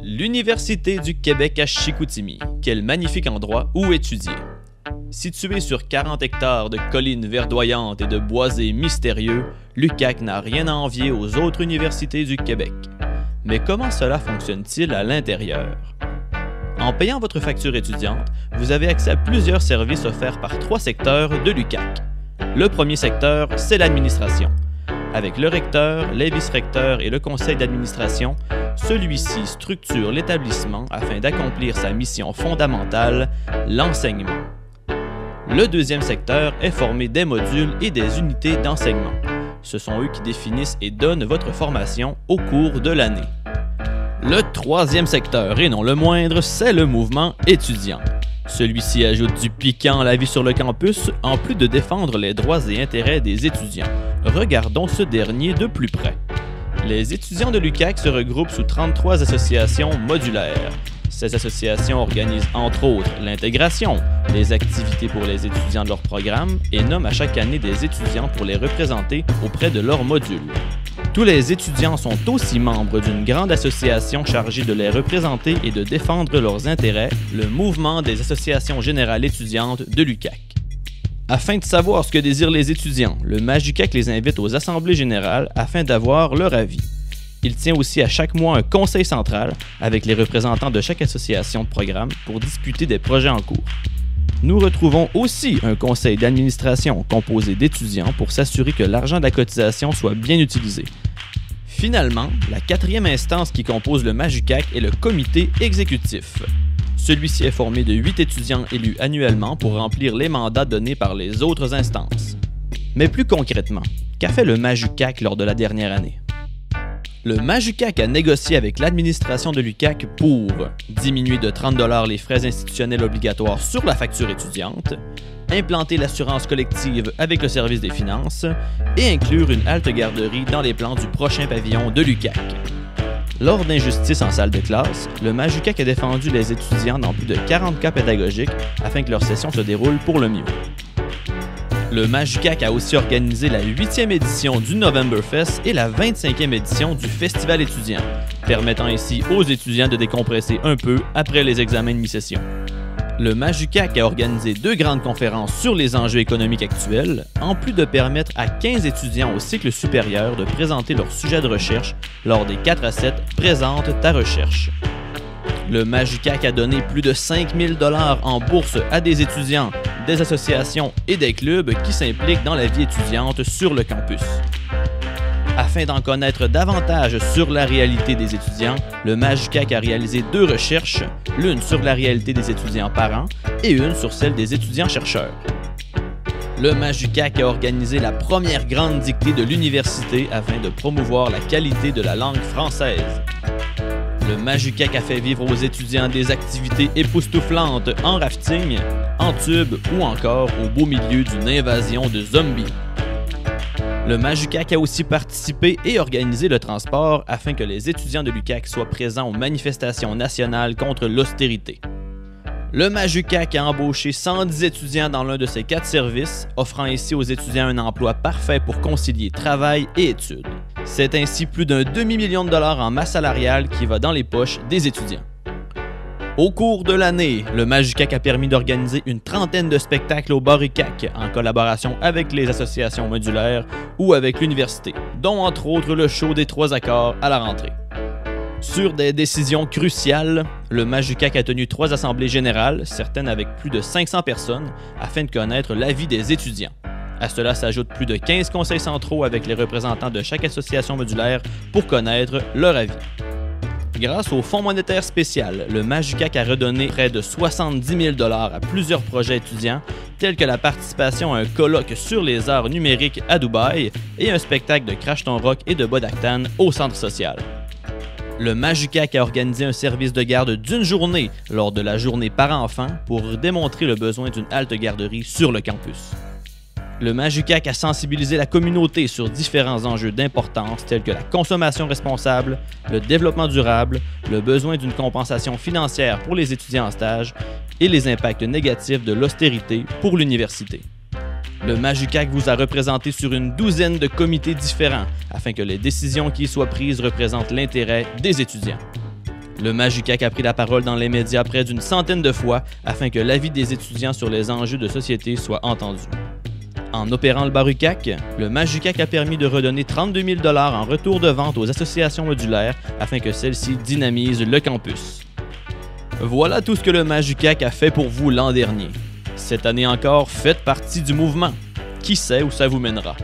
L'Université du Québec à Chicoutimi, quel magnifique endroit où étudier. Situé sur 40 hectares de collines verdoyantes et de boisés mystérieux, l'UQAC n'a rien à envier aux autres universités du Québec. Mais comment cela fonctionne-t-il à l'intérieur? En payant votre facture étudiante, vous avez accès à plusieurs services offerts par 3 secteurs de l'UQAC. Le premier secteur, c'est l'administration. Avec le recteur, les vice-recteurs et le conseil d'administration, celui-ci structure l'établissement afin d'accomplir sa mission fondamentale, l'enseignement. Le deuxième secteur est formé des modules et des unités d'enseignement. Ce sont eux qui définissent et donnent votre formation au cours de l'année. Le troisième secteur, et non le moindre, c'est le mouvement étudiant. Celui-ci ajoute du piquant à la vie sur le campus, en plus de défendre les droits et intérêts des étudiants. Regardons ce dernier de plus près. Les étudiants de l'UQAC se regroupent sous 33 associations modulaires. Ces associations organisent entre autres l'intégration, les activités pour les étudiants de leur programme et nomment à chaque année des étudiants pour les représenter auprès de leur module. Tous les étudiants sont aussi membres d'une grande association chargée de les représenter et de défendre leurs intérêts, le Mouvement des associations générales étudiantes de l'UQAC. Afin de savoir ce que désirent les étudiants, le MAJUQAC les invite aux assemblées générales afin d'avoir leur avis. Il tient aussi à chaque mois un conseil central avec les représentants de chaque association de programme pour discuter des projets en cours. Nous retrouvons aussi un conseil d'administration composé d'étudiants pour s'assurer que l'argent de la cotisation soit bien utilisé. Finalement, la quatrième instance qui compose le MAJUQAC est le comité exécutif. Celui-ci est formé de 8 étudiants élus annuellement pour remplir les mandats donnés par les autres instances. Mais plus concrètement, qu'a fait le MAJUQAC lors de la dernière année? Le MAJUQAC a négocié avec l'administration de l'UQAC pour diminuer de 30 $ les frais institutionnels obligatoires sur la facture étudiante, implanter l'assurance collective avec le service des finances et inclure une halte-garderie dans les plans du prochain pavillon de l'UQAC. Lors d'injustices en salle de classe, le MAJUQAC a défendu les étudiants dans plus de 40 cas pédagogiques afin que leur session se déroule pour le mieux. Le MAJUQAC a aussi organisé la 8e édition du Novemberfest et la 25e édition du Festival étudiant, permettant ainsi aux étudiants de décompresser un peu après les examens de mi-session. Le MAJUQAC a organisé 2 grandes conférences sur les enjeux économiques actuels, en plus de permettre à 15 étudiants au cycle supérieur de présenter leur sujet de recherche lors des 4 à 7 « Présente ta recherche ». Le MAJUQAC a donné plus de 5 000 $ en bourse à des étudiants, des associations et des clubs qui s'impliquent dans la vie étudiante sur le campus. Afin d'en connaître davantage sur la réalité des étudiants, le MAJUQAC a réalisé 2 recherches, l'une sur la réalité des étudiants parents et une sur celle des étudiants chercheurs. Le MAJUQAC a organisé la première grande dictée de l'université afin de promouvoir la qualité de la langue française. Le MAJUQAC a fait vivre aux étudiants des activités époustouflantes en rafting, en tube ou encore au beau milieu d'une invasion de zombies. Le MAJUQAC a aussi participé et organisé le transport afin que les étudiants de l'UQAC soient présents aux manifestations nationales contre l'austérité. Le MAJUQAC a embauché 110 étudiants dans l'un de ses 4 services, offrant ainsi aux étudiants un emploi parfait pour concilier travail et études. C'est ainsi plus d'1 demi-million de dollars en masse salariale qui va dans les poches des étudiants. Au cours de l'année, le MAJUQAC a permis d'organiser une trentaine de spectacles au bar UQAC en collaboration avec les associations modulaires ou avec l'université, dont entre autres le show des 3 accords à la rentrée. Sur des décisions cruciales, le MAJUQAC a tenu 3 assemblées générales, certaines avec plus de 500 personnes, afin de connaître l'avis des étudiants. À cela s'ajoutent plus de 15 conseils centraux avec les représentants de chaque association modulaire pour connaître leur avis. Grâce au Fonds monétaire spécial, le MAJUQAC a redonné près de 70 000 $ à plusieurs projets étudiants, tels que la participation à un colloque sur les arts numériques à Dubaï et un spectacle de Crash ton rock et de Bodactan au centre social. Le MAJUQAC a organisé un service de garde d'1 journée lors de la journée parents-enfants pour démontrer le besoin d'une halte-garderie sur le campus. Le MAJUQAC a sensibilisé la communauté sur différents enjeux d'importance tels que la consommation responsable, le développement durable, le besoin d'une compensation financière pour les étudiants en stage et les impacts négatifs de l'austérité pour l'université. Le MAJUQAC vous a représenté sur une douzaine de comités différents afin que les décisions qui y soient prises représentent l'intérêt des étudiants. Le Majucac a pris la parole dans les médias près d'une centaine de fois afin que l'avis des étudiants sur les enjeux de société soit entendu. En opérant le Barucac, le Majucac a permis de redonner 32 000 $ en retour de vente aux associations modulaires afin que celles-ci dynamisent le campus. Voilà tout ce que le Majucac a fait pour vous l'an dernier. Cette année encore, faites partie du mouvement. Qui sait où ça vous mènera?